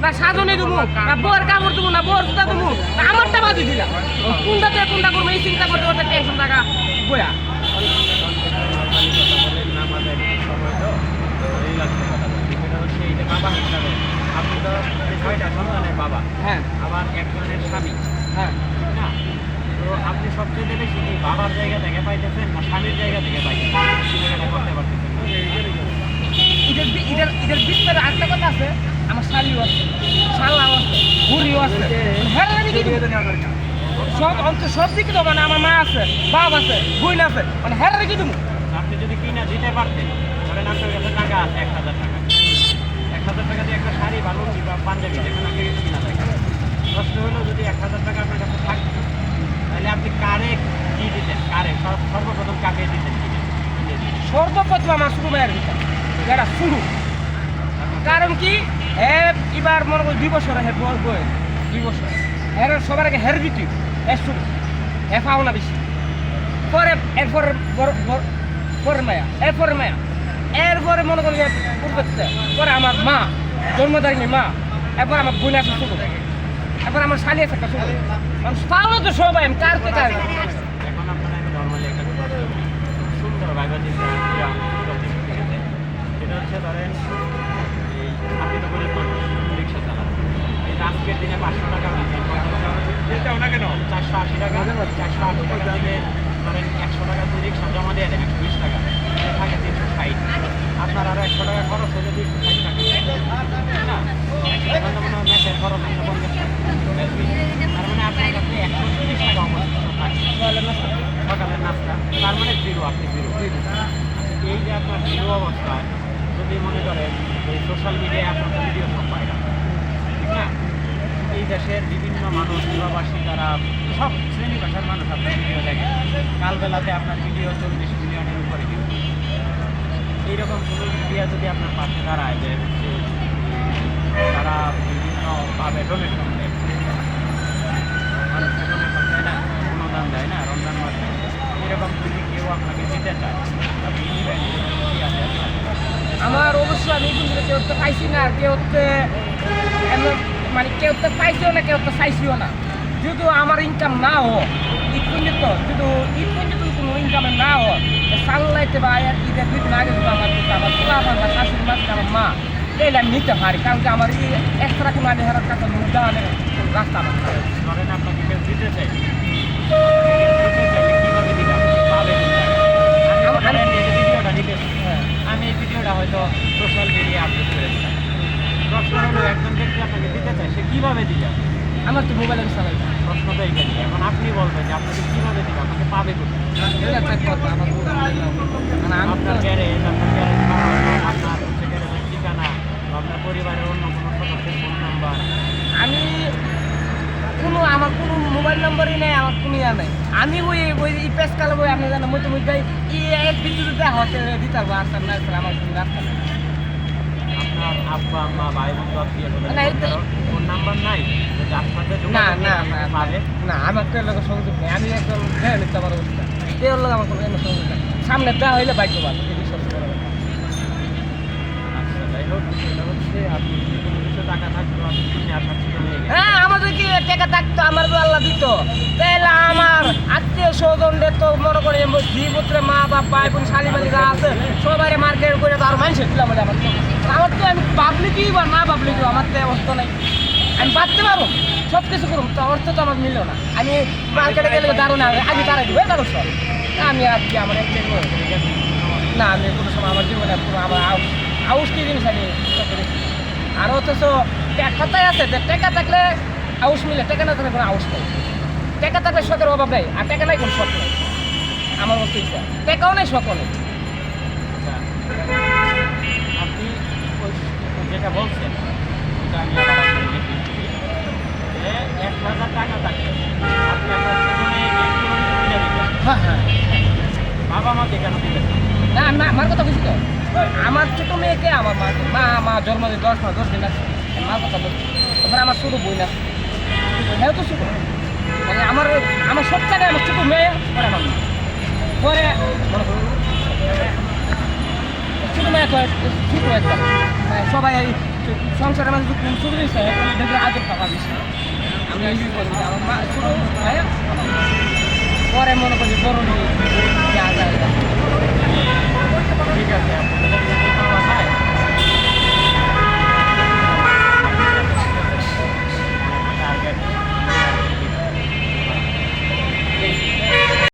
না সাজনে দেবো না বউয়ের কাপড় দেবো না বউয়ের জুতা দেবো না আমারটা বাদি দিলাম কোনটাতে কোনটা করবো এই চিন্তা করতে করতে টেনশন টাকা বয়া আপনি তো 6টা সন্তানের বাবা, হ্যাঁ আবার একজনের স্বামী, হ্যাঁ ঠিক না? তো আপনি সবচেয়ে বেশি কি বাবার জায়গা থেকে পাইতেছেন না স্বামীর জায়গা থেকে পাইতেছেন? এটা করতে পারতেছেন না। ঈদের ভিতরে আরেকটা কথা আছে আমার শালিও আছে শালাও আছে বুড়িও আছে হ্যাঁ সব অন্ত সব দিকে তো মানে আমার মা আছে বাপ আছে বোন আছে মানে হ্যাঁ রেখে দেবো আপনি যদি কিনা দিতে পারতেন, ধরেন আপনার কাছে টাকা আছে 1000 টাকা, 1000 টাকা দিয়ে একটা শাড়ি বা লুঙ্গি বা পাঞ্জাবি যেখানে আপনি কিছু কিনা থাকে, প্রশ্ন হলো যদি 1000 টাকা আপনার কাছে থাকতো তাহলে আপনি কারে কি দিতেন, কারে সর্বপ্রথম কাকে দিতেন কিনে সর্বপ্রথম আমার শুরু মেয়ের ভিতর যেটা শুরু কারণ কি এবার মনে করি 2 বছর হ্যাঁ বই 2 বছর হ্যাঁ সবার আগে হের দিতি শুরু পাও না বেশি পরে এরপরে পরের মায়া এরপরে মনে করি পূর্বতে পরে আমার মা জন্মদারিণী মা এরপর আমার বোন আছে শুরু এরপর আমার শালি আছে একটা শুরু মানুষ পাও না তো সবাই আমি কার থেকে কার এখন আপনারা আমি নর্মালি একটা প্রশ্ন করি, সুন্দর ভাইবা দিতে সেটা হচ্ছে ধরেন এই আপনি তো গরিব মানুষ, রিক্সা চালান, এই আজকের দিনে 500 টাকা দিচ্ছেন, না কেন 480 টাকা 480 টাকা দিলে ধরেন 100 টাকা দিয়ে রিক্সা জমা দিয়ে দেন 120 টাকা থাকে 360, আপনার আরও 100 টাকা খরচ হলে 260 টাকা, ঠিক না? ম্যাচের খরচ 50 টাকা, তার মানে আপনার কাছে 130 টাকা অবশিষ্ট থাকে সকালের নাস্তা, তার মানে জিরো, আপনি জিরো। এই যে আপনার জিরো অবস্থায় যদি মনে করেন এই সোশ্যাল মিডিয়ায় আপনার ভিডিও সব পায় না, ঠিক না? এই দেশের বিভিন্ন মানুষ প্রবাসী তারা সব শ্রেণী ভাষার মানুষ আপনার ভিডিও দেখে, কালবেলাতে আপনার ভিডিও 40 মিলিয়নের উপরে ভিউ। এইরকম কোনো মিডিয়া যদি আপনার পাশে দাঁড়ায় যে তারা বিভিন্নভাবে ডোনেশন দেয়, মানুষকে ডোনেশন দেয় না, অনুদান দেয় না রমজান মাসে, এরকম যদি কেউ আপনাকে দিতে চায় আপনি নেবেন কি আছে? আমার অবশ্যই আমি কিন্তু কেউ তো পাইছি না আর কেউ মানে কেউ তো পাইছিও না কেউ তো চাইছিও না যদি আমার ইনকাম না হোক ঈদ পর্যন্ত যদি ঈদ পর্যন্ত কোনো ইনকামে না হোক সাল্লাইতে বা ঈদের 2 দিন আগে যদি আমার পোলা আমার শাশুড়ি মাছ আমার মা তাইলে আমি নিতে পারি কারণ কি আমার এই এক্সট্রা কোনো আগে হারার কাছে মুদ্রা আনে রাস্তা আমার ধরেন আপনাকে কেউ দিতে চাই কীভাবে দিলাম পাবেন? ভিডিওটা দিতে আমি এই ভিডিওটা হয়তো সোশ্যাল মিডিয়ায় আপলোড করে দিলাম, প্রশ্ন হলো একজন ব্যক্তি আপনাকে দিতে চায় সে কীভাবে দিবে? আমার তো মোবাইল আমি চালাই প্রশ্ন তো এইখানে, এখন আপনি বলবেন যে আপনাকে কীভাবে দিবে, আপনাকে পাবে কোথায়? আপনার গ্যারেজ, আপনার হচ্ছে গ্যারেজের ঠিকানা, আপনার পরিবারের অন্য কোনো সদস্যের ফোন নাম্বার। আমার কোনো মোবাইল নম্বরই নেই, আমার কোনো ইয়া নেই। আমি ওই পেস কালো বই আপনি জানেন মধ্যে এক বিদ্যুৎ হতে দিতে পারবো আর না আমার কোনো রাস্তা নেই। আপনার আব্বা আম্মা ভাই বন্ধু আত্মীয় ফোন নাম্বার নাই যার সাথে না আমার তো লোকের সংযোগ নেই, আমি একদম ভেবে নিতে আমার অবস্থা এর লোক আমার কোনো সংযোগ নেই, সামনে দেওয়া হইলে ভাগ্যবান বিশ্বাস করা। আচ্ছা যাই হোক, সেটা হচ্ছে আপনি যদি কোনো কিছু টাকা থাকতো আপনি কিনে আসার ছিল নিয়ে গেলেন। হ্যাঁ আমাদের কি টাকা থাকতো আমার তো আল্লাহ দিত, তাহলে আমার আত্মীয় স্বজনদের তো মনে করি জীবত্রে মা বাপ ভাই বোন শালিমালি যা আছে সবাই মার্কেট করে তো আর মানুষের দিলাম আমার তো আমি ভাবলি কি বা না ভাবলি কি আমার তো অবস্থা নেই, আমি বাঁচতে পারবো সব কিছু করুন তো অর্থ তো আমার মিলল না, আমি মার্কেটে গেলে দাঁড়ো না আগে দাঁড়াই দেবো দাঁড়ো সব আমি আর কি আমার একটা না আমি কোনো সময় আমার জীবনে পুরো আমার আউস কি জিনিস আমি আর অথচ কথাই আছে যে টাকা থাকলে আউস মিলে, টাকা না থাকলে কোনো আউস নেই, টাকা থাকলে শখের অভাব নেই আর টাকা নাই কোনো শখ নেই আমার মতো ইচ্ছা, টাকাও নেই শখও নেই। আপনি ওই যেটা বলছেন ওটা আমি আবার আপনাকে লিখে দিচ্ছি যে 1000 টাকা থাকলে আপনি আপনার জীবনে কিনে দিবেন। হ্যাঁ হ্যাঁ বাবা মাকে কেন দিবেন না না আমার কথা বুঝি তো আমার ছোটো মেয়েকে আমার মা জন্মদিন 10 দিন আছে মার কথা বলছি, তারপরে আমার ছোটো বই না হ্যাঁ তো ছোটো মানে আমার সব জায়গায় আমার ছোটো মেয়ে পরে আমার মা পরে মনে করুন ছোটো মেয়ে ছোটো একদম মানে সবাই সংসারের মাঝে কোন ছোট জিনিস হয় দেখলে আগে টাকা বেশি আমি এই করি আমার মা ছোট ভাই পরে মনে করি বড় নিয়ে দেওয়া যায়